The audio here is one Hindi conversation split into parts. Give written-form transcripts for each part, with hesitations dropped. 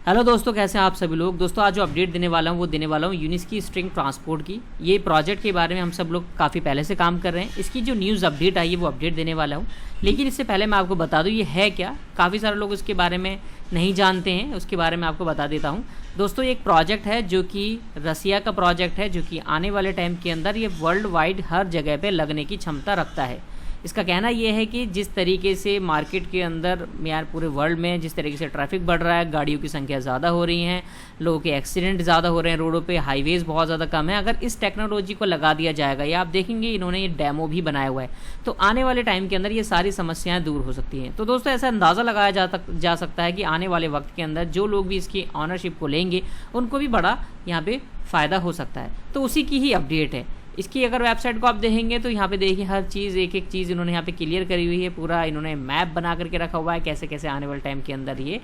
हेलो दोस्तों, कैसे हैं आप सभी लोग। दोस्तों आज जो अपडेट देने वाला हूँ वो देने वाला हूँ यूनिस की स्ट्रिंग ट्रांसपोर्ट की। ये प्रोजेक्ट के बारे में हम सब लोग काफ़ी पहले से काम कर रहे हैं। इसकी जो न्यूज़ अपडेट आई है वो अपडेट देने वाला हूँ, लेकिन इससे पहले मैं आपको बता दूँ ये है क्या। काफ़ी सारे लोग उसके बारे में नहीं जानते हैं, उसके बारे में आपको बता देता हूँ। दोस्तों ये एक प्रोजेक्ट है जो कि रसिया का प्रोजेक्ट है, जो कि आने वाले टाइम के अंदर ये वर्ल्ड वाइड हर जगह पर लगने की क्षमता रखता है। इसका कहना यह है कि जिस तरीके से मार्केट के अंदर यार पूरे वर्ल्ड में जिस तरीके से ट्रैफिक बढ़ रहा है, गाड़ियों की संख्या ज़्यादा हो रही हैं, लोगों के एक्सीडेंट ज़्यादा हो रहे हैं, रोडों पे हाईवेज़ बहुत ज़्यादा कम है, अगर इस टेक्नोलॉजी को लगा दिया जाएगा, या आप देखेंगे इन्होंने ये डेमो भी बनाया हुआ है, तो आने वाले टाइम के अंदर ये सारी समस्याएँ दूर हो सकती हैं। तो दोस्तों ऐसा अंदाज़ा लगाया जा सकता है कि आने वाले वक्त के अंदर जो लोग भी इसकी ऑनरशिप को लेंगे उनको भी बड़ा यहाँ पर फ़ायदा हो सकता है। तो उसी की ही अपडेट है। इसकी अगर वेबसाइट को आप देखेंगे तो यहाँ पे देखिए हर चीज़ एक एक चीज़ इन्होंने यहाँ पे क्लियर करी हुई है। पूरा इन्होंने मैप बना करके रखा हुआ है, कैसे कैसे आने वाले टाइम के अंदर ये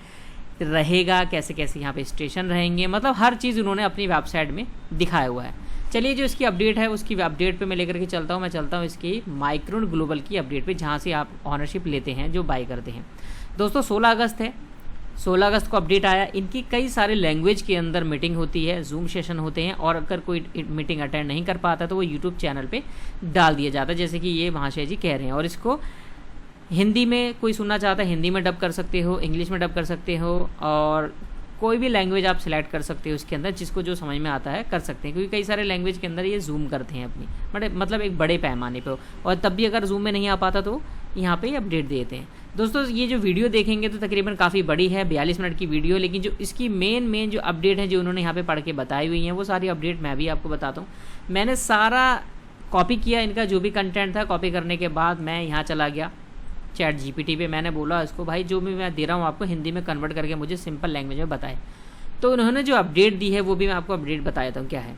रहेगा, कैसे कैसे यहाँ पे स्टेशन रहेंगे, मतलब हर चीज़ उन्होंने अपनी वेबसाइट में दिखाया हुआ है। चलिए जो इसकी अपडेट है उसकी अपडेट पे मैं लेकर के चलता हूँ। मैं चलता हूँ इसकी माइक्रोन ग्लोबल की अपडेट पे, जहाँ से आप ऑनरशिप लेते हैं, जो बाई करते हैं। दोस्तों 16 अगस्त है, 16 अगस्त को अपडेट आया। इनकी कई सारे लैंग्वेज के अंदर मीटिंग होती है, जूम सेशन होते हैं, और अगर कोई मीटिंग अटेंड नहीं कर पाता तो वो यूट्यूब चैनल पे डाल दिया जाता है, जैसे कि ये महाशय जी कह रहे हैं। और इसको हिंदी में कोई सुनना चाहता है हिंदी में डब कर सकते हो, इंग्लिश में डब कर सकते हो, और कोई भी लैंग्वेज आप सिलेक्ट कर सकते हो इसके अंदर, जिसको जो समझ में आता है कर सकते हैं, क्योंकि कई सारे लैंग्वेज के अंदर ये जूम करते हैं अपनी बड़े मतलब एक बड़े पैमाने पे। और तब भी अगर जूम में नहीं आ पाता तो यहाँ पे अपडेट देते हैं। दोस्तों ये जो वीडियो देखेंगे तो तकरीबन काफ़ी बड़ी है, 42 मिनट की वीडियो, लेकिन जो इसकी मेन जो अपडेट है जो उन्होंने यहाँ पे पढ़ के बताई हुई हैं वो सारी अपडेट मैं भी आपको बताता हूँ। मैंने सारा कॉपी किया, इनका जो भी कंटेंट था कॉपी करने के बाद मैं यहाँ चला गया चैट जीपीटी पे। मैंने बोला इसको भाई जो भी मैं दे रहा हूँ आपको हिंदी में कन्वर्ट करके मुझे सिंपल लैंग्वेज में बताए। तो उन्होंने जो अपडेट दी है वो भी मैं आपको अपडेट बताता हूँ क्या है।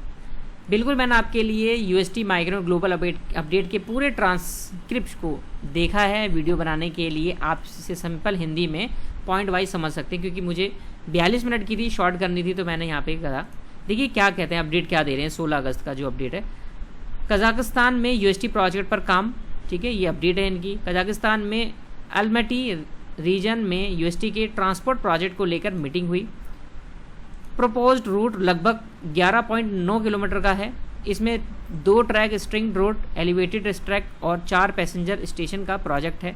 बिल्कुल मैंने आपके लिए यूएसटी माइक्रो ग्लोबल अपडेट के पूरे ट्रांसक्रिप्ट को देखा है वीडियो बनाने के लिए। आप इसे सिंपल हिंदी में पॉइंट वाइज समझ सकते हैं, क्योंकि मुझे 42 मिनट की थी, शॉर्ट करनी थी, तो मैंने यहाँ पे कहा। देखिए क्या कहते हैं, अपडेट क्या दे रहे हैं। 16 अगस्त का जो अपडेट है, कजाकिस्तान में यूएसटी प्रोजेक्ट पर काम, ठीक है, ये अपडेट है इनकी। कजाकिस्तान में अलमटी रीजन में यूएसटी के ट्रांसपोर्ट प्रोजेक्ट को लेकर मीटिंग हुई। प्रोपोज्ड रूट लगभग 11.9 किलोमीटर का है। इसमें 2 track string road, elevated track और 4 पैसेंजर स्टेशन का प्रोजेक्ट है।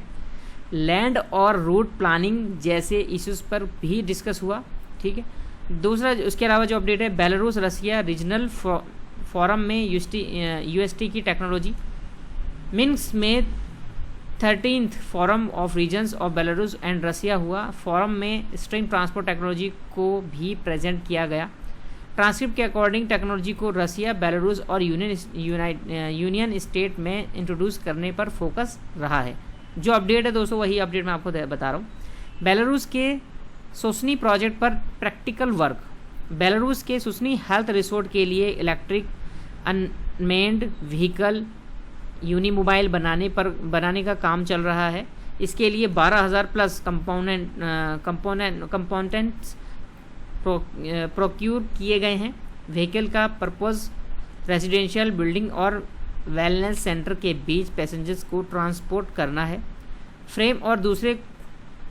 लैंड और रूट प्लानिंग जैसे इश्यूज पर भी डिस्कस हुआ, ठीक है। दूसरा उसके अलावा जो अपडेट है, बेलारूस रसिया रीजनल फोरम में यूएसटी की टेक्नोलॉजी। मिन्स्क में 13th forum of regions of Belarus and Russia हुआ। फोरम में स्ट्रिंग ट्रांसपोर्ट टेक्नोलॉजी को भी प्रेजेंट किया गया। ट्रांसक्रिप्ट के अकॉर्डिंग टेक्नोलॉजी को रसिया, बेलारूस और यूनियन स्टेट में इंट्रोड्यूस करने पर फोकस रहा है। जो अपडेट है दोस्तों वही अपडेट मैं आपको बता रहा हूँ। बेलारूस के सोसनी प्रोजेक्ट पर प्रैक्टिकल वर्क। बेलारूस के सोसनी हेल्थ रिसोर्ट के लिए इलेक्ट्रिक अनमेन्ड व्हीकल यूनिमोबाइल बनाने का काम चल रहा है। इसके लिए 12,000 प्लस कंपोनेंट्स प्रोक्यूर किए गए हैं। व्हीकल का पर्पस रेजिडेंशियल बिल्डिंग और वेलनेस सेंटर के बीच पैसेंजर्स को ट्रांसपोर्ट करना है। फ्रेम और दूसरे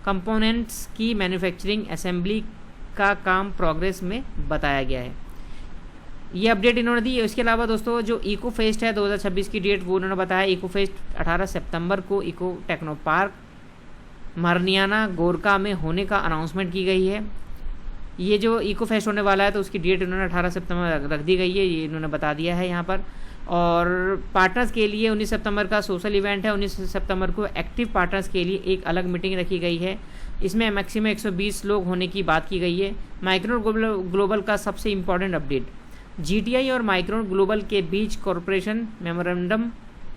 कंपोनेंट्स की मैन्युफैक्चरिंग असेंबली का काम प्रोग्रेस में बताया गया है। ये अपडेट इन्होंने दी है। इसके अलावा दोस्तों जो इको फेस्ट है 2026 की डेट वो उन्होंने बताया। इको फेस्ट 18 सितंबर को इको टेक्नो पार्क मारनियाना गोरका में होने का अनाउंसमेंट की गई है। ये जो इको फेस्ट होने वाला है तो उसकी डेट इन्होंने 18 सितंबर रख दी गई है, ये इन्होंने बता दिया है यहाँ पर। और पार्टनर्स के लिए 19 सितंबर का सोशल इवेंट है। 19 सितंबर को एक्टिव पार्टनर्स के लिए एक अलग मीटिंग रखी गई है। इसमें मैक्सिमम 120 लोग होने की बात की गई है। माइक्रो ग्लोबल का सबसे इम्पॉर्टेंट अपडेट, जीटीआई और माइक्रोन ग्लोबल के बीच कॉरपोरेशन मेमोरेंडम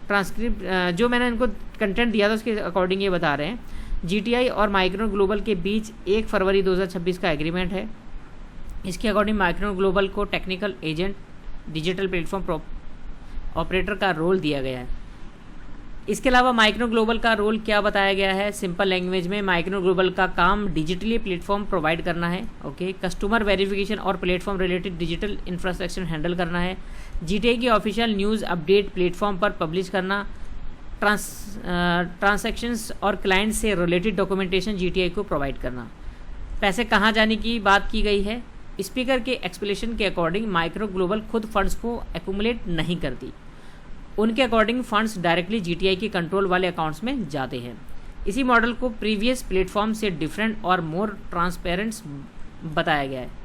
ट्रांसक्रिप्ट, जो मैंने इनको कंटेंट दिया था उसके अकॉर्डिंग ये बता रहे हैं। जीटीआई और माइक्रोन ग्लोबल के बीच 1 फरवरी 2026 का एग्रीमेंट है। इसके अकॉर्डिंग माइक्रोन ग्लोबल को technical agent, digital platform operator का रोल दिया गया है। इसके अलावा माइक्रो ग्लोबल का रोल क्या बताया गया है, सिंपल लैंग्वेज में माइक्रो ग्लोबल का काम डिजिटली प्लेटफॉर्म प्रोवाइड करना है, ओके, कस्टमर वेरिफिकेशन और platform related digital infrastructure handle करना है, जीटीआई की ऑफिशियल न्यूज़ अपडेट प्लेटफॉर्म पर पब्लिश करना, ट्रांसैक्शंस और क्लाइंट से रिलेटेड डॉक्यूमेंटेशन जीटीआई को प्रोवाइड करना। पैसे कहाँ जाने की बात की गई है। स्पीकर के एक्सप्लेनेशन के अकॉर्डिंग माइक्रो ग्लोबल खुद फंड्स को एक्यूमुलेट नहीं करती। उनके अकॉर्डिंग फंड्स डायरेक्टली जीटीआई के कंट्रोल वाले अकाउंट्स में जाते हैं। इसी मॉडल को प्रीवियस प्लेटफॉर्म से डिफरेंट और मोर ट्रांसपेरेंट बताया गया है।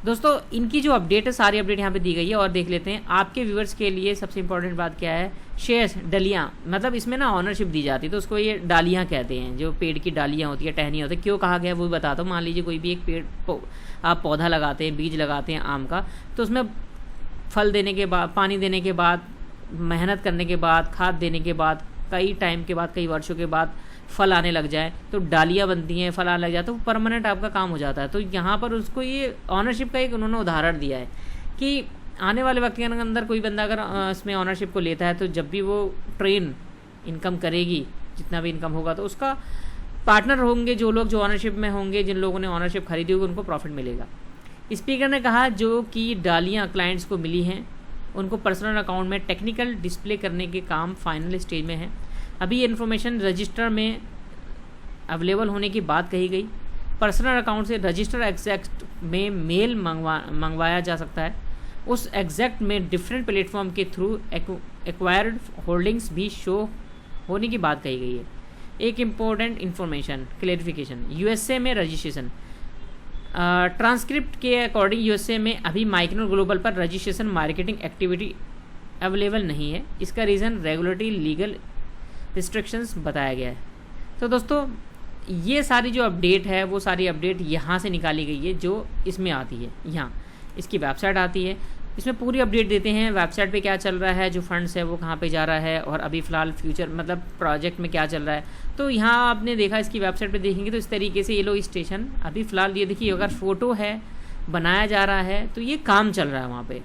दोस्तों इनकी जो अपडेट है, सारी अपडेट यहाँ पे दी गई है और देख लेते हैं। आपके व्यूअर्स के लिए सबसे इंपॉर्टेंट बात क्या है, शेयर्स डलियाँ, मतलब इसमें ना ऑनरशिप दी जाती है, तो उसको ये डालियाँ कहते हैं, जो पेड़ की डालियाँ होती है, टहनियाँ होती है। क्यों कहा गया है वो भी बताता हूँ। मान लीजिए कोई भी एक पेड़ आप पौधा लगाते हैं, बीज लगाते हैं आम का, तो उसमें फल देने के बाद, पानी देने के बाद, मेहनत करने के बाद, खाद देने के बाद, कई टाइम के बाद, कई वर्षों के बाद फल आने लग जाए तो डालियाँ बनती हैं, फल आने लग जाए तो परमानेंट आपका काम हो जाता है। तो यहाँ पर उसको ये ऑनरशिप का एक उन्होंने उदाहरण दिया है कि आने वाले वक्त के अंदर कोई बंदा अगर इसमें ऑनरशिप को लेता है तो जब भी वो ट्रेन इनकम करेगी, जितना भी इनकम होगा, तो उसका पार्टनर होंगे जो लोग जो ऑनरशिप में होंगे, जिन लोगों ने ऑनरशिप खरीदी होगी, उनको प्रॉफिट मिलेगा। स्पीकर ने कहा जो कि डालियाँ क्लाइंट्स को मिली हैं उनको पर्सनल अकाउंट में टेक्निकल डिस्प्ले करने के काम फाइनल स्टेज में है। अभी ये इन्फॉर्मेशन रजिस्टर में अवेलेबल होने की बात कही गई। पर्सनल अकाउंट से रजिस्टर एग्जैक्ट में मेल मंगवाया जा सकता है। उस एग्जैक्ट में डिफरेंट प्लेटफॉर्म के थ्रू एक्वायर्ड होल्डिंग्स भी शो होने की बात कही गई है। एक इम्पोर्टेंट इन्फॉर्मेशन क्लेरिफिकेशन, यूएसए में रजिस्ट्रेशन, ट्रांसक्रिप्ट के अकॉर्डिंग यूएसए में अभी माइक्रो ग्लोबल पर रजिस्ट्रेशन मार्केटिंग एक्टिविटी अवेलेबल नहीं है। इसका रीज़न रेगुलेटरी लीगल रिस्ट्रिक्शंस बताया गया है। तो दोस्तों ये सारी जो अपडेट है वो सारी अपडेट यहाँ से निकाली गई है, जो इसमें आती है। यहाँ इसकी वेबसाइट आती है, इसमें पूरी अपडेट देते हैं वेबसाइट पे क्या चल रहा है, जो फंड्स है वो कहाँ पे जा रहा है और अभी फ़िलहाल फ्यूचर मतलब प्रोजेक्ट में क्या चल रहा है। तो यहाँ आपने देखा इसकी वेबसाइट पे देखेंगे तो इस तरीके से ये लोग स्टेशन अभी फ़िलहाल ये देखिए, अगर फ़ोटो है बनाया जा रहा है तो ये काम चल रहा है वहाँ पर।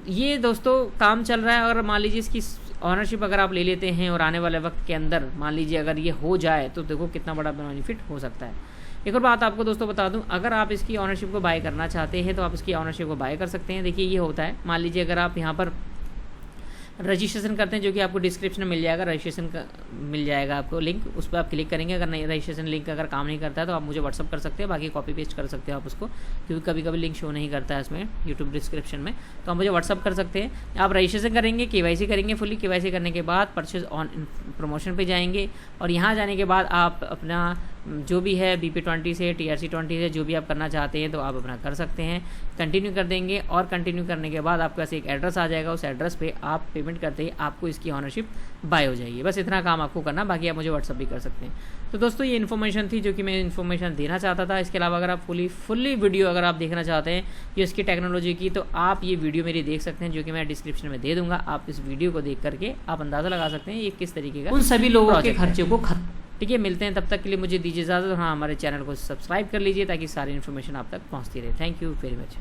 ये दोस्तों काम चल रहा है। अगर मान लीजिए इसकी ऑनरशिप अगर आप ले लेते हैं और आने वाले वक्त के अंदर मान लीजिए अगर ये हो जाए तो देखो कितना बड़ा बेनिफिट हो सकता है। एक और बात आपको दोस्तों बता दूं, अगर आप इसकी ऑनरशिप को बाय करना चाहते हैं तो आप इसकी ऑनरशिप को बाय कर सकते हैं। देखिए ये होता है, मान लीजिए अगर आप यहाँ पर रजिस्ट्रेशन करते हैं, जो कि आपको डिस्क्रिप्शन में मिल जाएगा, रजिस्ट्रेशन का मिल जाएगा आपको लिंक, उस पर आप क्लिक करेंगे। अगर नहीं रजिस्ट्रेशन लिंक अगर काम नहीं करता है तो आप मुझे व्हाट्सअप कर सकते हैं, बाकी कॉपी पेस्ट कर सकते हो आप उसको, क्योंकि कभी कभी लिंक शो नहीं करता है इसमें यूट्यूब डिस्क्रिप्शन में, तो आप मुझे व्हाट्सअप कर सकते हैं। आप रजिस्ट्रेशन करेंगे, केवाईसी करेंगे, फुली केवाईसी करने के बाद परचेज ऑन प्रमोशन पे जाएंगे और यहाँ जाने के बाद आप अपना जो भी है BP20 से TRC20 से जो भी आप करना चाहते हैं तो आप अपना कर सकते हैं। कंटिन्यू कर देंगे और कंटिन्यू करने के बाद आपके पास एक एड्रेस आ जाएगा, उस एड्रेस पे आप पेमेंट करते ही आपको इसकी ऑनरशिप बाय हो जाएगी। बस इतना काम आपको करना, बाकी आप मुझे व्हाट्सअप भी कर सकते हैं। तो दोस्तों ये इन्फॉर्मेशन थी जो कि मैं इन्फॉर्मेशन देना चाहता था। इसके अलावा अगर आप फुल्ली वीडियो अगर आप देखना चाहते हैं ये इसकी टेक्नोलॉजी की, तो आप ये वीडियो मेरी देख सकते हैं, जो कि मैं डिस्क्रिप्शन में दे दूँगा। आप इस वीडियो को देख करके आप अंदाज़ा लगा सकते हैं ये किस तरीके का उन सभी लोगों के खर्चे को ठीक है। मिलते हैं, तब तक के लिए मुझे दीजिए इजाज़त। हाँ, हमारे चैनल को सब्सक्राइब कर लीजिए ताकि सारी इन्फॉर्मेशन आप तक पहुंचती रहे। Thank you very much.